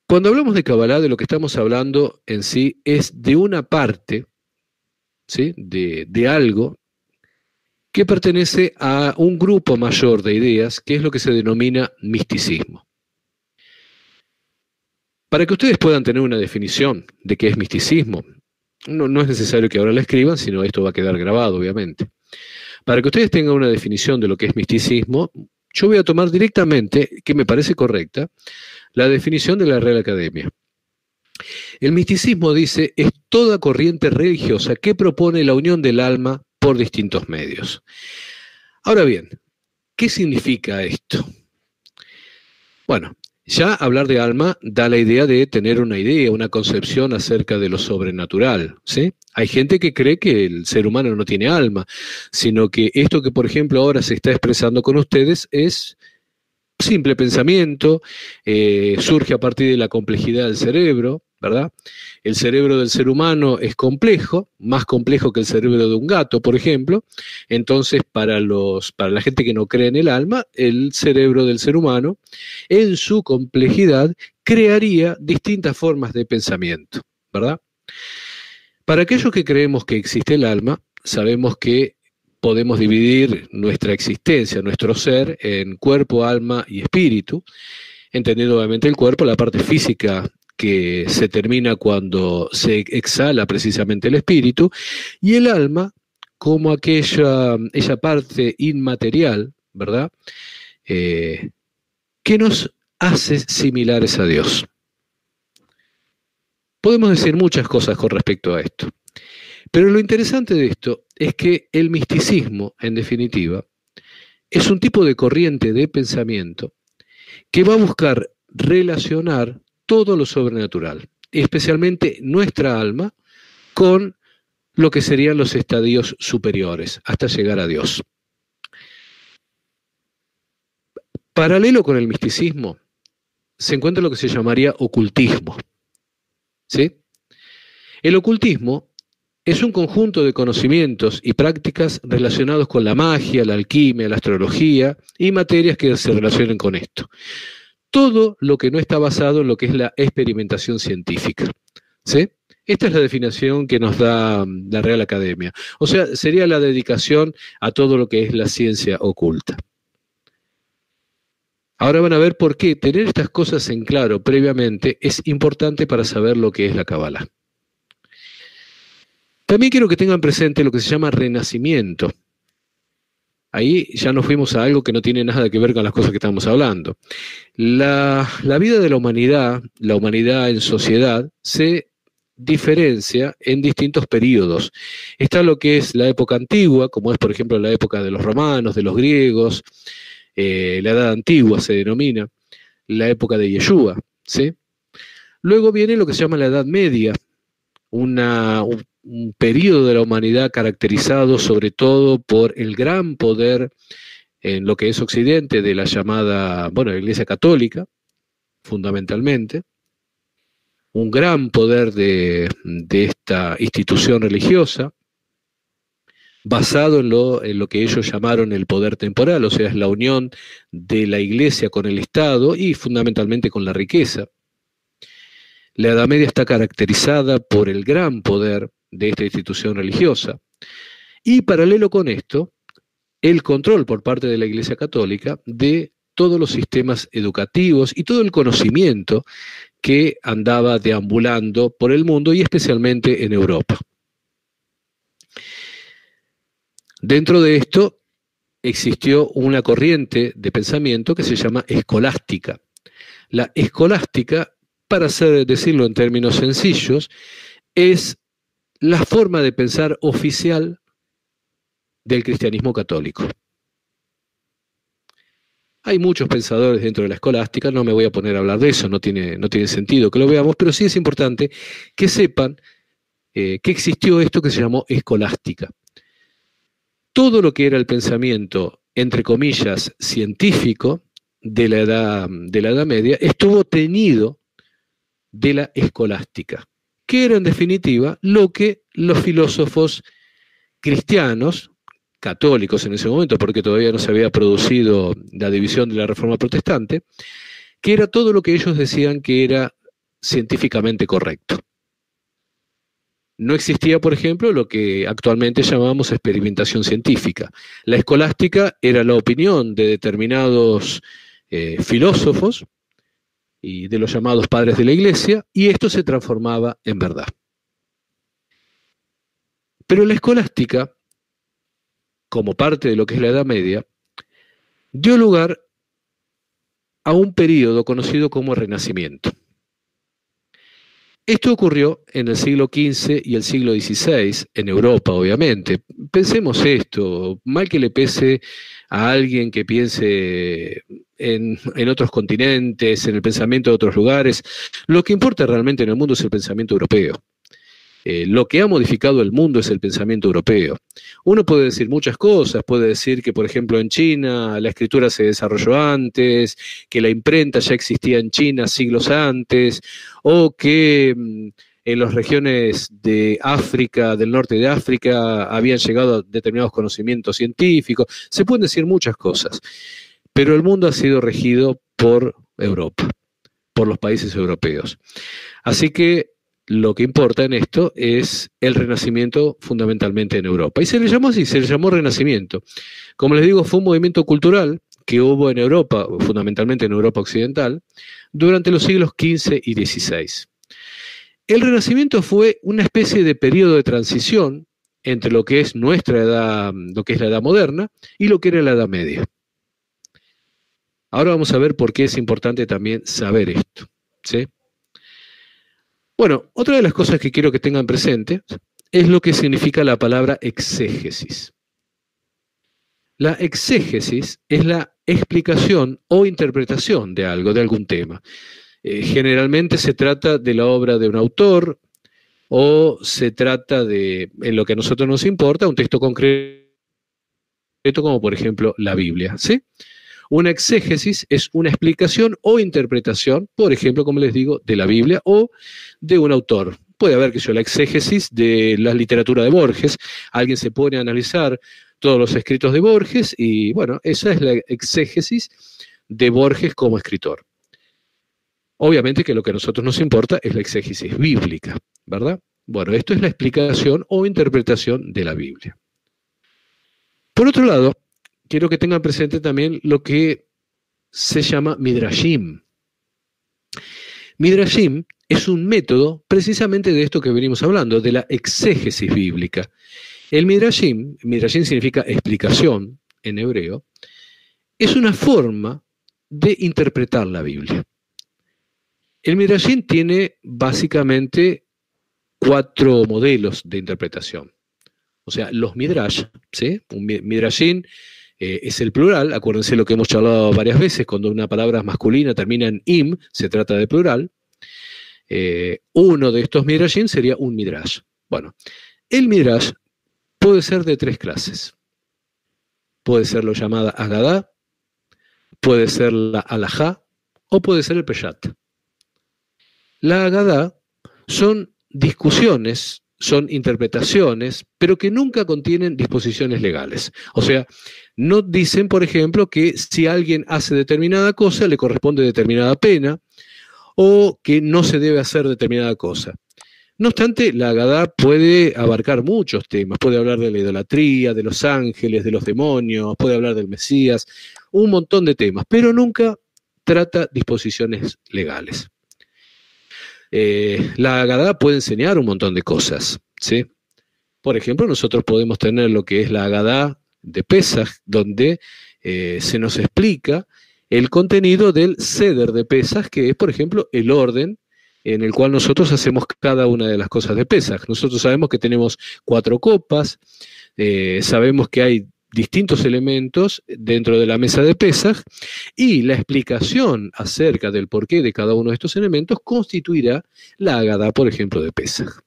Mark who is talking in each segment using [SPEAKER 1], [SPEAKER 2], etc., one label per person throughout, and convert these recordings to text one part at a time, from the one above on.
[SPEAKER 1] Cuando hablamos de Kabbalah, de lo que estamos hablando en sí es de una parte, ¿sí? de algo que pertenece a un grupo mayor de ideas, que es lo que se denomina misticismo. Para que ustedes puedan tener una definición de qué es misticismo, no es necesario que ahora la escriban, sino esto va a quedar grabado, obviamente. Para que ustedes tengan una definición de lo que es misticismo, yo voy a tomar directamente, que me parece correcta, la definición de la Real Academia. El misticismo, dice, es toda corriente religiosa que propone la unión del alma por distintos medios. Ahora bien, ¿qué significa esto? Bueno, ya hablar de alma da la idea de tener una idea, una concepción acerca de lo sobrenatural, ¿sí? Hay gente que cree que el ser humano no tiene alma, sino que esto que, por ejemplo, ahora se está expresando con ustedes es simple pensamiento, surge a partir de la complejidad del cerebro, ¿verdad? El cerebro del ser humano es complejo, más complejo que el cerebro de un gato, por ejemplo. Entonces, para la gente que no cree en el alma, el cerebro del ser humano, en su complejidad, crearía distintas formas de pensamiento, ¿verdad? Para aquellos que creemos que existe el alma, sabemos que podemos dividir nuestra existencia, nuestro ser, en cuerpo, alma y espíritu, entendiendo obviamente el cuerpo, la parte física que se termina cuando se exhala precisamente el espíritu, y el alma como esa parte inmaterial, ¿verdad? Que nos hace similares a Dios. Podemos decir muchas cosas con respecto a esto. Pero lo interesante de esto es que el misticismo, en definitiva, es un tipo de corriente de pensamiento que va a buscar relacionar todo lo sobrenatural, especialmente nuestra alma, con lo que serían los estadios superiores, hasta llegar a Dios. Paralelo con el misticismo, se encuentra lo que se llamaría ocultismo. ¿Sí? El ocultismo es un conjunto de conocimientos y prácticas relacionados con la magia, la alquimia, la astrología y materias que se relacionen con esto. Todo lo que no está basado en lo que es la experimentación científica. ¿Sí? Esta es la definición que nos da la Real Academia. O sea, sería la dedicación a todo lo que es la ciencia oculta. Ahora van a ver por qué tener estas cosas en claro previamente es importante para saber lo que es la Kabbalah. También quiero que tengan presente lo que se llama renacimiento. Ahí ya nos fuimos a algo que no tiene nada que ver con las cosas que estamos hablando. La vida de la humanidad en sociedad, se diferencia en distintos periodos. Está lo que es la época antigua, como es por ejemplo la época de los romanos, de los griegos, la edad antigua se denomina, la época de Yeshua, ¿sí? Luego viene lo que se llama la Edad Media, un periodo de la humanidad caracterizado sobre todo por el gran poder en lo que es Occidente de la llamada, la Iglesia Católica, fundamentalmente, un gran poder de esta institución religiosa, basado en lo que ellos llamaron el poder temporal, o sea, es la unión de la Iglesia con el Estado y fundamentalmente con la riqueza. La Edad Media está caracterizada por el gran poder de esta institución religiosa y paralelo con esto, el control por parte de la Iglesia Católica de todos los sistemas educativos y todo el conocimiento que andaba deambulando por el mundo y especialmente en Europa. Dentro de esto existió una corriente de pensamiento que se llama escolástica. La escolástica, para decirlo en términos sencillos, es la forma de pensar oficial del cristianismo católico. Hay muchos pensadores dentro de la escolástica, no me voy a poner a hablar de eso, no tiene sentido que lo veamos, pero sí es importante que sepan que existió esto que se llamó escolástica. Todo lo que era el pensamiento, entre comillas, científico de la Edad Media, estuvo teñido de la escolástica, que era en definitiva lo que los filósofos cristianos, católicos en ese momento, porque todavía no se había producido la división de la Reforma Protestante, que era todo lo que ellos decían que era científicamente correcto. No existía, por ejemplo, lo que actualmente llamamos experimentación científica. La escolástica era la opinión de determinados filósofos y de los llamados padres de la Iglesia, y esto se transformaba en verdad. Pero la escolástica, como parte de lo que es la Edad Media, dio lugar a un período conocido como Renacimiento. Esto ocurrió en el siglo XV y el siglo XVI, en Europa, obviamente. Pensemos esto, mal que le pese a alguien que piense en otros continentes, en el pensamiento de otros lugares, lo que importa realmente en el mundo es el pensamiento europeo. Lo que ha modificado el mundo es el pensamiento europeo. Uno puede decir muchas cosas, puede decir que, por ejemplo, en China la escritura se desarrolló antes, que la imprenta ya existía en China siglos antes, o que en las regiones de África, del norte de África, habían llegado determinados conocimientos científicos. Se pueden decir muchas cosas, pero el mundo ha sido regido por Europa, por los países europeos. Así que lo que importa en esto es el Renacimiento fundamentalmente en Europa. Y se le llamó así, se le llamó Renacimiento. Como les digo, fue un movimiento cultural que hubo en Europa, fundamentalmente en Europa occidental, durante los siglos XV y XVI. El Renacimiento fue una especie de periodo de transición entre lo que es nuestra edad, lo que es la Edad Moderna, y lo que era la Edad Media. Ahora vamos a ver por qué es importante también saber esto, ¿sí? Bueno, otra de las cosas que quiero que tengan presente es lo que significa la palabra exégesis. La exégesis es la explicación o interpretación de algo, de algún tema. Generalmente se trata de la obra de un autor o se trata de, en lo que a nosotros nos importa, un texto concreto como por ejemplo la Biblia, ¿sí? Una exégesis es una explicación o interpretación, por ejemplo, como les digo, de la Biblia o de un autor. Puede haber que sea la exégesis de la literatura de Borges. Alguien se pone a analizar todos los escritos de Borges y, bueno, esa es la exégesis de Borges como escritor. Obviamente que lo que a nosotros nos importa es la exégesis bíblica, ¿verdad? Bueno, esto es la explicación o interpretación de la Biblia. Por otro lado, quiero que tengan presente también lo que se llama Midrashim. Midrashim es un método precisamente de esto que venimos hablando, de la exégesis bíblica. El Midrashim significa explicación en hebreo, es una forma de interpretar la Biblia. El Midrashim tiene básicamente 4 modelos de interpretación. O sea, los Midrash, ¿sí? Un Midrashim es el plural, acuérdense lo que hemos charlado varias veces, cuando una palabra es masculina termina en im, se trata de plural. Uno de estos Midrashim sería un Midrash. Bueno, el Midrash puede ser de 3 clases. Puede ser lo llamada Agadá, puede ser la Alajá o puede ser el Peshat. La Agadá son discusiones, son interpretaciones, pero que nunca contienen disposiciones legales. O sea, no dicen, por ejemplo, que si alguien hace determinada cosa le corresponde determinada pena o que no se debe hacer determinada cosa. No obstante, la Agadá puede abarcar muchos temas. Puede hablar de la idolatría, de los ángeles, de los demonios, puede hablar del Mesías, un montón de temas, pero nunca trata disposiciones legales. La Agadá puede enseñar un montón de cosas, ¿sí? Por ejemplo, nosotros podemos tener lo que es la Agadá de Pesaj, donde se nos explica el contenido del Seder de Pesaj, que es, por ejemplo, el orden en el cual nosotros hacemos cada una de las cosas de Pesaj. Nosotros sabemos que tenemos 4 copas, sabemos que hay distintos elementos dentro de la mesa de Pesaj, y la explicación acerca del porqué de cada uno de estos elementos constituirá la Agadá, por ejemplo, de Pesaj.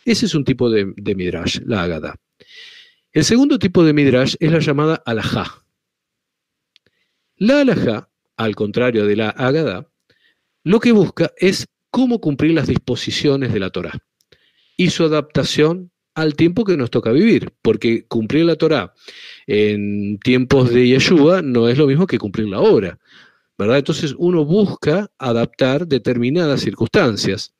[SPEAKER 1] Ese es un tipo de Midrash, la Agadá. El segundo tipo de Midrash es la llamada Alajá. La Alajá, al contrario de la Agadá, lo que busca es cómo cumplir las disposiciones de la Torá y su adaptación al tiempo que nos toca vivir, porque cumplir la Torá en tiempos de Yeshua no es lo mismo que cumplirla ahora. ¿verdad? Entonces uno busca adaptar determinadas circunstancias.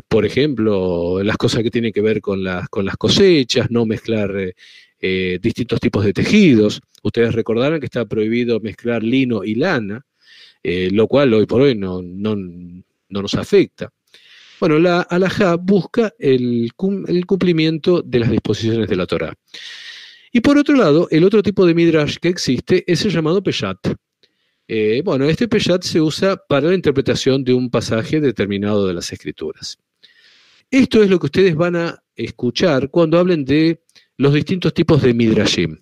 [SPEAKER 1] Por ejemplo, las cosas que tienen que ver con las cosechas, no mezclar distintos tipos de tejidos. Ustedes recordarán que está prohibido mezclar lino y lana, lo cual hoy por hoy no nos afecta. Bueno, la halajá busca el cumplimiento de las disposiciones de la Torá. Y por otro lado, el otro tipo de midrash que existe es el llamado peshat. Bueno, este peshat se usa para la interpretación de un pasaje determinado de las Escrituras. Esto es lo que ustedes van a escuchar cuando hablen de los distintos tipos de midrashim.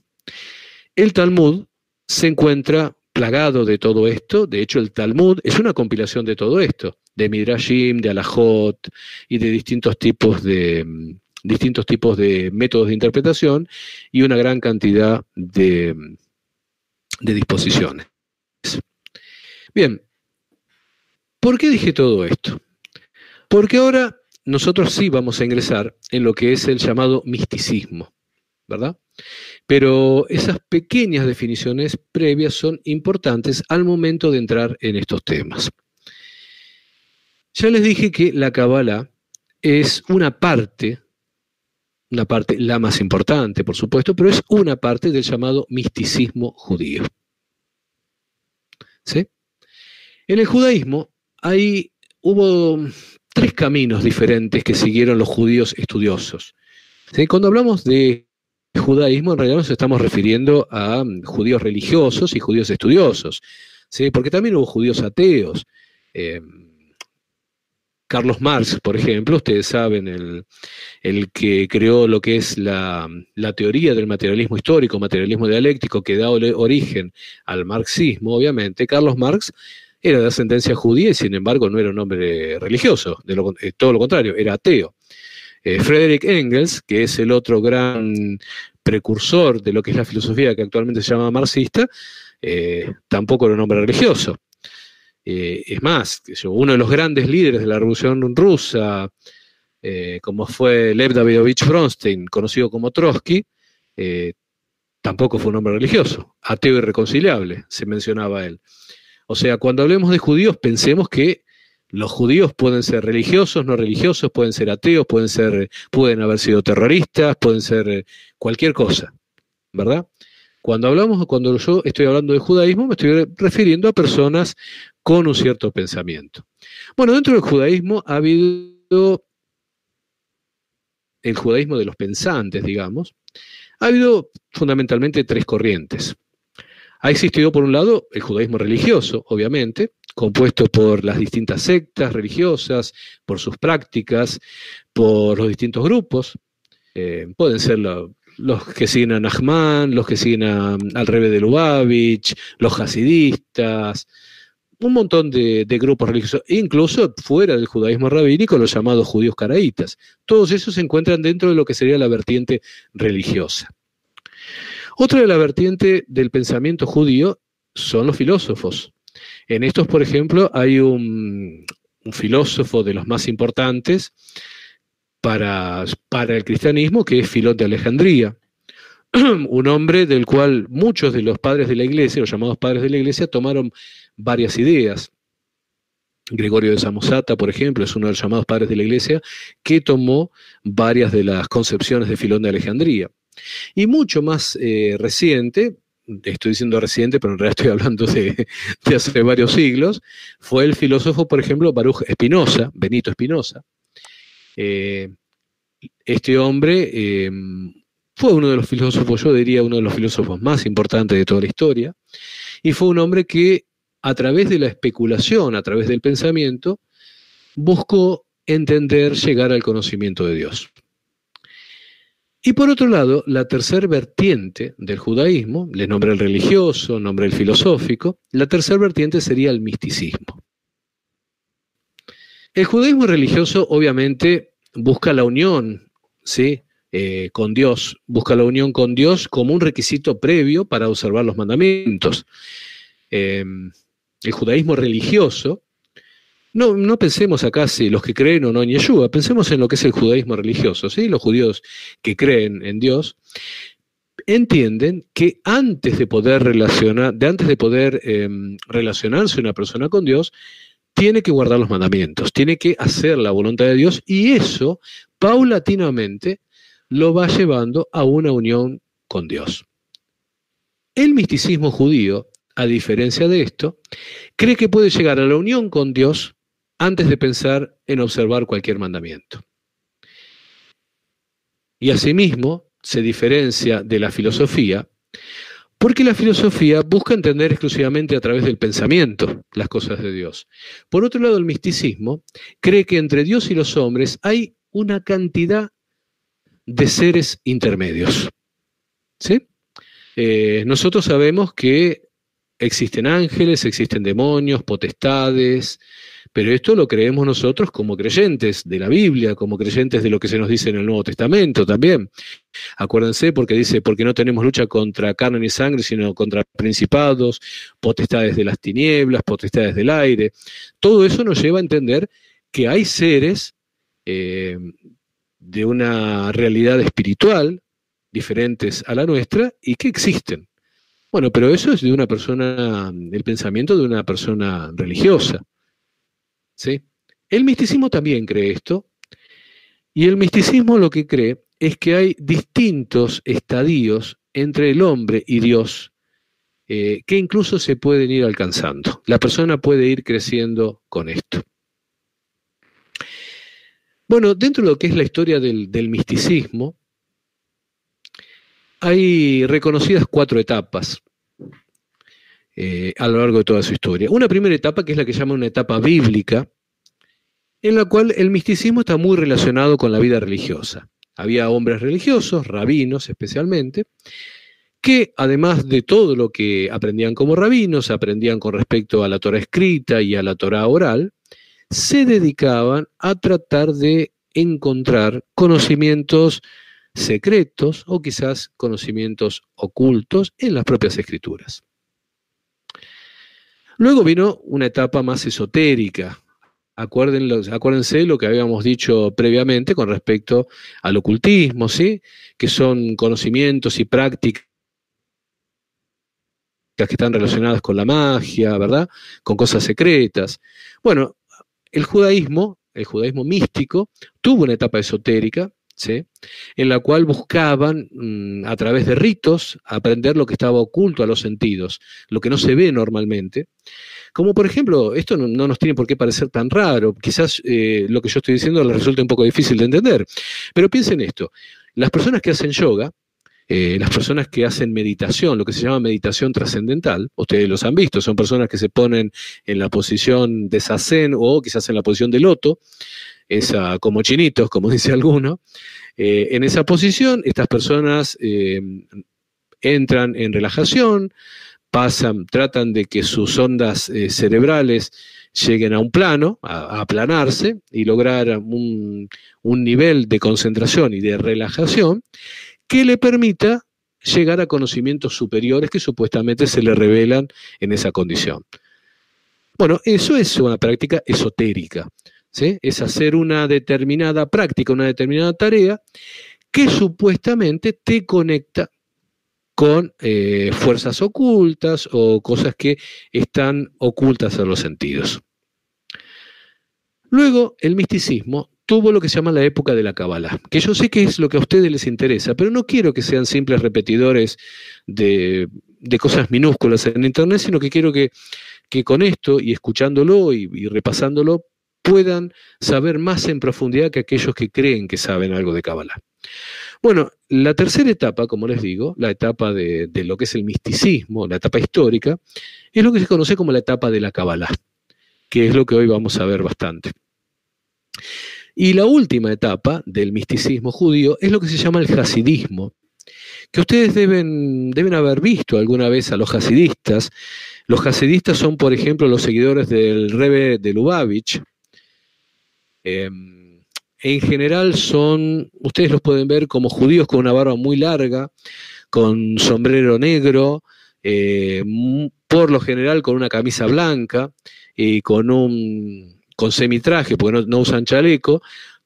[SPEAKER 1] El Talmud se encuentra plagado de todo esto. De hecho, el Talmud es una compilación de todo esto, de midrashim, de halajot y de distintos tipos de métodos de interpretación y una gran cantidad de disposiciones. Bien, ¿por qué dije todo esto? Porque ahora nosotros sí vamos a ingresar en lo que es el llamado misticismo, ¿verdad? Pero esas pequeñas definiciones previas son importantes al momento de entrar en estos temas. Ya les dije que la Kabbalah es una parte, la más importante, por supuesto, pero es una parte del llamado misticismo judío. ¿Sí? En el judaísmo hubo 3 caminos diferentes que siguieron los judíos estudiosos. ¿Sí? Cuando hablamos de judaísmo, en realidad nos estamos refiriendo a judíos religiosos y judíos estudiosos, ¿sí? Porque también hubo judíos ateos. Carlos Marx, por ejemplo, ustedes saben, el que creó lo que es la teoría del materialismo histórico, materialismo dialéctico, que da origen al marxismo, obviamente. Carlos Marx era de ascendencia judía y sin embargo no era un hombre religioso, todo lo contrario, era ateo. Friedrich Engels, que es el otro gran precursor de lo que es la filosofía que actualmente se llama marxista, tampoco era un hombre religioso. Es más, uno de los grandes líderes de la Revolución Rusa, como fue Lev Davidovich Bronstein, conocido como Trotsky, tampoco fue un hombre religioso, ateo irreconciliable, se mencionaba él. O sea, cuando hablemos de judíos, pensemos que los judíos pueden ser religiosos, no religiosos, pueden ser ateos, pueden haber sido terroristas, pueden ser cualquier cosa, ¿verdad? Cuando yo estoy hablando de judaísmo, me estoy refiriendo a personas con un cierto pensamiento. Bueno, dentro del judaísmo ha habido, el judaísmo de los pensantes, digamos, ha habido fundamentalmente 3 corrientes. Ha existido, por un lado, el judaísmo religioso, obviamente, compuesto por las distintas sectas religiosas, por sus prácticas, por los distintos grupos. Pueden ser los que siguen a Nachman, los que siguen al Rebbe de Lubavitch, los hasidistas, un montón de grupos religiosos, incluso fuera del judaísmo rabínico, los llamados judíos caraítas. Todos esos se encuentran dentro de lo que sería la vertiente religiosa. Otra de la vertiente del pensamiento judío son los filósofos. En estos, por ejemplo, hay un filósofo de los más importantes para el cristianismo, que es Filón de Alejandría, un hombre del cual muchos de los padres de la iglesia, los llamados padres de la iglesia, tomaron varias ideas. Gregorio de Samosata, por ejemplo, es uno de los llamados padres de la iglesia, que tomó varias de las concepciones de Filón de Alejandría. Y mucho más reciente, estoy diciendo reciente, pero en realidad estoy hablando de hace varios siglos, fue el filósofo, por ejemplo, Baruch Spinoza, Benito Spinoza. Este hombre fue uno de los filósofos, yo diría uno de los filósofos más importantes de toda la historia, y fue un hombre que a través de la especulación, a través del pensamiento, buscó entender, llegar al conocimiento de Dios. Y por otro lado, la tercera vertiente del judaísmo, le nombré el religioso, nombré el filosófico, la tercera vertiente sería el misticismo. El judaísmo religioso obviamente busca la unión, ¿sí? Con Dios, busca la unión con Dios como un requisito previo para observar los mandamientos. El judaísmo religioso, no pensemos acá si los que creen o no en Yeshua, pensemos en lo que es el judaísmo religioso, ¿sí? Los judíos que creen en Dios. entienden que antes de poder relacionarse una persona con Dios, tiene que guardar los mandamientos, tiene que hacer la voluntad de Dios, y eso paulatinamente lo va llevando a una unión con Dios. El misticismo judío, a diferencia de esto, cree que puede llegar a la unión con Dios antes de pensar en observar cualquier mandamiento. Y asimismo se diferencia de la filosofía, porque la filosofía busca entender exclusivamente a través del pensamiento las cosas de Dios. Por otro lado, el misticismo cree que entre Dios y los hombres hay una cantidad de seres intermedios. ¿Sí? Nosotros sabemos que existen ángeles, existen demonios, potestades, pero esto lo creemos nosotros como creyentes de la Biblia, como creyentes de lo que se nos dice en el Nuevo Testamento también. Acuérdense, porque dice, porque no tenemos lucha contra carne ni sangre, sino contra principados, potestades de las tinieblas, potestades del aire. Todo eso nos lleva a entender que hay seres de una realidad espiritual diferentes a la nuestra y que existen. Bueno, pero eso es de una persona, el pensamiento de una persona religiosa. ¿Sí? El misticismo también cree esto, y el misticismo lo que cree es que hay distintos estadios entre el hombre y Dios que incluso se pueden ir alcanzando. La persona puede ir creciendo con esto. Bueno, dentro de lo que es la historia del misticismo, hay reconocidas 4 etapas a lo largo de toda su historia. Una primera etapa que es la que llama una etapa bíblica, en la cual el misticismo está muy relacionado con la vida religiosa. Había hombres religiosos, rabinos especialmente, que además de todo lo que aprendían como rabinos, aprendían con respecto a la Torá escrita y a la Torá oral, se dedicaban a tratar de encontrar conocimientos secretos o quizás conocimientos ocultos en las propias escrituras. Luego vino una etapa más esotérica. Acuérdense lo que habíamos dicho previamente con respecto al ocultismo, ¿sí? Que son conocimientos y prácticas que están relacionadas con la magia, ¿verdad? Con cosas secretas. Bueno, el judaísmo místico, tuvo una etapa esotérica, ¿sí? En la cual buscaban, a través de ritos, aprender lo que estaba oculto a los sentidos, lo que no se ve normalmente. Como por ejemplo, esto no nos tiene por qué parecer tan raro, quizás lo que yo estoy diciendo les resulte un poco difícil de entender, pero piensen esto, las personas que hacen yoga, las personas que hacen meditación, lo que se llama meditación trascendental, ustedes los han visto, son personas que se ponen en la posición de zazen o quizás en la posición de loto, esa como chinitos, como dice alguno. En esa posición, estas personas entran en relajación, tratan de que sus ondas cerebrales lleguen a un plano, a aplanarse y lograr un nivel de concentración y de relajación que le permita llegar a conocimientos superiores que supuestamente se le revelan en esa condición. Bueno, eso es una práctica esotérica, ¿sí? Es hacer una determinada práctica, una determinada tarea que supuestamente te conecta con fuerzas ocultas o cosas que están ocultas a los sentidos. Luego, el misticismo tuvo lo que se llama la época de la Kabbalah, que yo sé que es lo que a ustedes les interesa, pero no quiero que sean simples repetidores de cosas minúsculas en Internet, sino que quiero que con esto y escuchándolo y repasándolo puedan saber más en profundidad que aquellos que creen que saben algo de Kabbalah. Bueno, la tercera etapa, como les digo, la etapa de lo que es el misticismo, la etapa histórica, es lo que se conoce como la etapa de la Kabbalah, que es lo que hoy vamos a ver bastante. Y la última etapa del misticismo judío es lo que se llama el hasidismo, que ustedes deben haber visto alguna vez a los hasidistas. Los hasidistas son, por ejemplo, los seguidores del Rebbe de Lubavitch. En general ustedes los pueden ver como judíos con una barba muy larga, con sombrero negro, por lo general con una camisa blanca y con semitraje, porque no usan chaleco,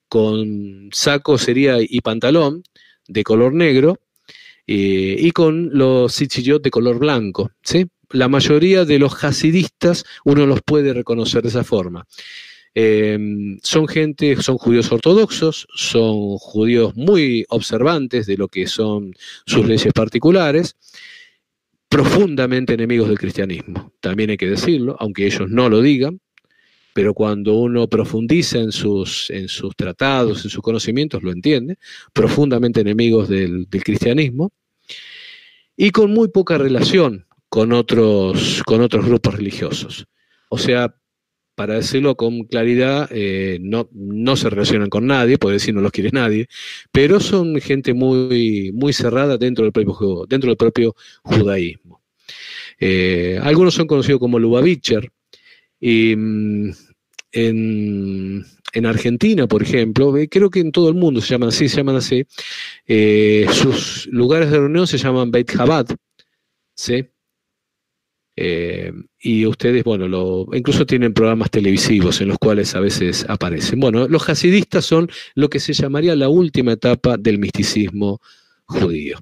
[SPEAKER 1] con saco y pantalón de color negro, y con los tzitzit de color blanco, ¿sí? La mayoría de los hasidistas uno los puede reconocer de esa forma. Son judíos ortodoxos, son judíos muy observantes de lo que son sus leyes particulares, profundamente enemigos del cristianismo, también hay que decirlo, aunque ellos no lo digan, pero cuando uno profundiza en sus tratados, en sus conocimientos, lo entiende, profundamente enemigos del cristianismo, y con muy poca relación con otros grupos religiosos. O sea, para decirlo con claridad, no se relacionan con nadie, puede decir no los quiere nadie, pero son gente muy, muy cerrada dentro del propio judaísmo. Algunos son conocidos como Lubavitcher, y en Argentina, por ejemplo, creo que en todo el mundo se llaman así, sus lugares de reunión se llaman Beit Chabad, ¿sí? Y ustedes, bueno, incluso tienen programas televisivos en los cuales a veces aparecen. Bueno, los hasidistas son lo que se llamaría la última etapa del misticismo judío.